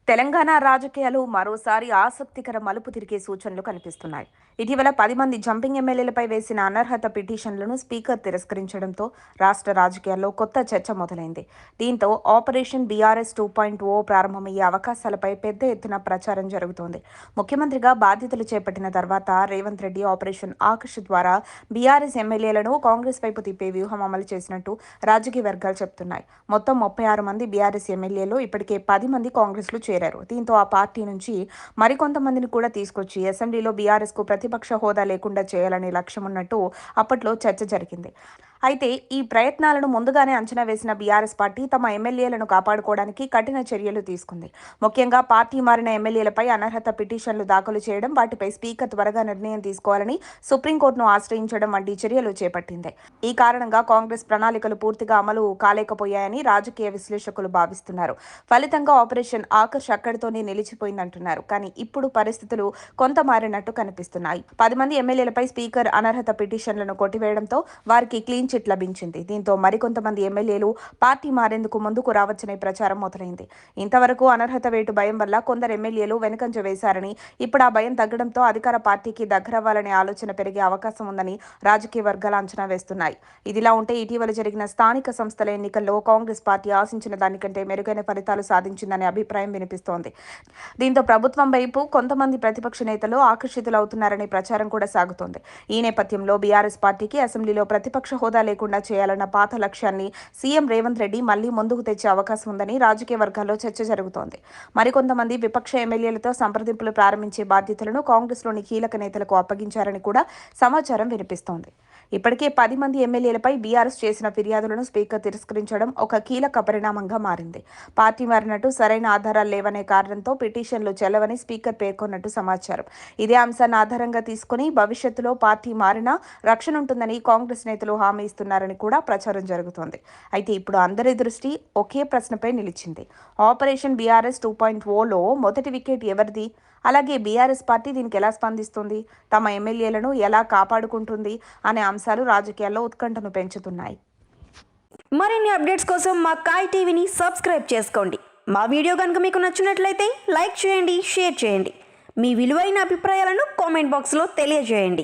తెలంగాణ రాజకీయాలు మరోసారి ఆసక్తికర మలుపు తిరిగే సూచనలు కనిపిస్తున్నాయి. ఇటీవల 10 మంది జంపింగ్ ఎమ్మెల్యేలపై వేసిన అనర్హత పిటిషన్లను స్పీకర్ తిరస్కరించడంతో రాష్ట్ర రాజకీయాల్లో కొత్త చర్చ మొదలైంది. దీంతో ఆపరేషన్ బీఆర్ఎస్ 2.0 ప్రారంభమయ్యే అవకాశాలపై పెద్ద ఎత్తున ప్రచారం జరుగుతోంది. ముఖ్యమంత్రిగా బాధ్యతలు చేపట్టిన తర్వాత రేవంత్ రెడ్డి ఆపరేషన్ ఆకర్ష్ ద్వారా బీఆర్ఎస్ ఎమ్మెల్యేలను కాంగ్రెస్ వైపు తిప్పే వ్యూహం అమలు చేసినట్టు రాజకీయ వర్గాలు చెబుతున్నాయి. మొత్తం 36 మంది బీఆర్ఎస్ ఎమ్మెల్యేలు ఇప్పటికే 10 మంది కాంగ్రెస్లో చేరారు. దీంతో ఆ పార్టీ నుంచి మరికొంతమందిని కూడా తీసుకొచ్చి అసెంబ్లీలో బీఆర్ఎస్ కు ప్రతిపక్ష హోదా లేకుండా చేయాలనే లక్ష్యం ఉన్నట్టు అప్పట్లో చర్చ జరిగింది. అయితే ఈ ప్రయత్నాలను ముందుగానే అంచనా వేసిన బీఆర్ఎస్ పార్టీ తమ ఎమ్మెల్యేలను కాపాడుకోవడానికి కఠిన చర్యలు తీసుకుంది. ముఖ్యంగా పార్టీ మారిన ఎమ్మెల్యేలపై అనర్హత పిటిషన్లు దాఖలు చేయడం, వాటిపై స్పీకర్ త్వరగా నిర్ణయం తీసుకోవాలని సుప్రీంకోర్టును ఆశ్రయించడం వంటి చర్యలు చేపట్టింది. ఈ కారణంగా కాంగ్రెస్ ప్రణాళికలు పూర్తిగా అమలు కాలేకపోయాయని రాజకీయ విశ్లేషకులు భావిస్తున్నారు. ఫలితంగా ఆపరేషన్ ఆకర్ష్ అక్కడితోనే నిలిచిపోయిందంటున్నారు. కానీ ఇప్పుడు పరిస్థితులు కొంత మారినట్టు కనిపిస్తున్నాయి. 10 మంది ఎమ్మెల్యేలపై స్పీకర్ అనర్హత పిటిషన్లను కొట్టివేయడంతో వారికి క్లీన్ చిట్ లభించింది. దీంతో మరికొంతమంది ఎమ్మెల్యేలు పార్టీ మారేందుకు ముందుకు రావచ్చనే ప్రచారం మొదలైంది. ఇంతవరకు అనర్హత వేటు భయం వల్ల కొందరు ఎమ్మెల్యేలు వెనుకంజ వేశారని, ఇప్పుడు ఆ భయం తగ్గడంతో అధికార పార్టీకి దగ్గరవ్వాలనే ఆలోచన పెరిగే అవకాశం ఉందని రాజకీయ వర్గాలు అంచనా వేస్తున్నాయి. ఇదిలా ఉంటే ఇటీవల జరిగిన స్థానిక సంస్థల ఎన్నికల్లో కాంగ్రెస్ పార్టీ ఆశించిన దానికంటే మెరుగైన ఫలితాలు సాధించిందనే అభిప్రాయం వినిపిస్తోంది. దీంతో ప్రభుత్వం వైపు కొంతమంది ప్రతిపక్ష నేతలు ఆకర్షితులవుతున్నారనే ప్రచారం కూడా సాగుతోంది. ఈ నేపథ్యంలో బీఆర్ఎస్ పార్టీకి అసెంబ్లీలో ప్రతిపక్ష హోదా లేకుండా చేయాలన్న పాత లక్ష్యాన్ని సీఎం రేవంత్ రెడ్డి మళ్లీ ముందుకు తెచ్చే అవకాశం ఉందని రాజకీయ వర్గాల్లో చర్చ జరుగుతోంది. మరికొంతమంది విపక్ష ఎమ్మెల్యేలతో సంప్రదింపులు ప్రారంభించే బాధ్యతలను కాంగ్రెస్లోని కీలక నేతలకు అప్పగించారని కూడా సమాచారం వినిపిస్తోంది. ఇప్పటికే 10 మంది ఎమ్మెల్యేలపై బీఆర్ఎస్ చేసిన ఫిర్యాదులను స్పీకర్ తిరస్కరించడం ఒక కీలక పరిణామంగా మారింది. పార్టీ మారినట్టు సరైన ఆధారాలు లేవనే కారణంతో పిటిషన్లు చెల్లవని స్పీకర్ పేర్కొన్నట్టు సమాచారం. ఇదే అంశాన్ని ఆధారంగా తీసుకుని భవిష్యత్తులో పార్టీ మారినా రక్షణ ఉంటుందని కాంగ్రెస్ నేతలు హామీ ఇస్తున్నారని కూడా ప్రచారం జరుగుతోంది. అయితే ఇప్పుడు అందరి దృష్టి ఒకే ప్రశ్నపై నిలిచింది. ఆపరేషన్ బీఆర్ఎస్ 2.0లో మొదటి వికెట్ ఎవరిది? అలాగే బీఆర్ఎస్ పార్టీ దీనికి ఎలా స్పందిస్తుంది? తమ ఎమ్మెల్యేలను ఎలా కాపాడుకుంటుంది అనే అంశాలు రాజకీయాల్లో ఉత్కంఠను పెంచుతున్నాయి. మరిన్ని అప్డేట్స్ కోసం మా కాయ్ టీవీని సబ్స్క్రైబ్ చేసుకోండి. మా వీడియో కనుక మీకు నచ్చినట్లయితే లైక్ చేయండి, షేర్ చేయండి. మీ విలువైన అభిప్రాయాలను కామెంట్ బాక్స్లో తెలియజేయండి.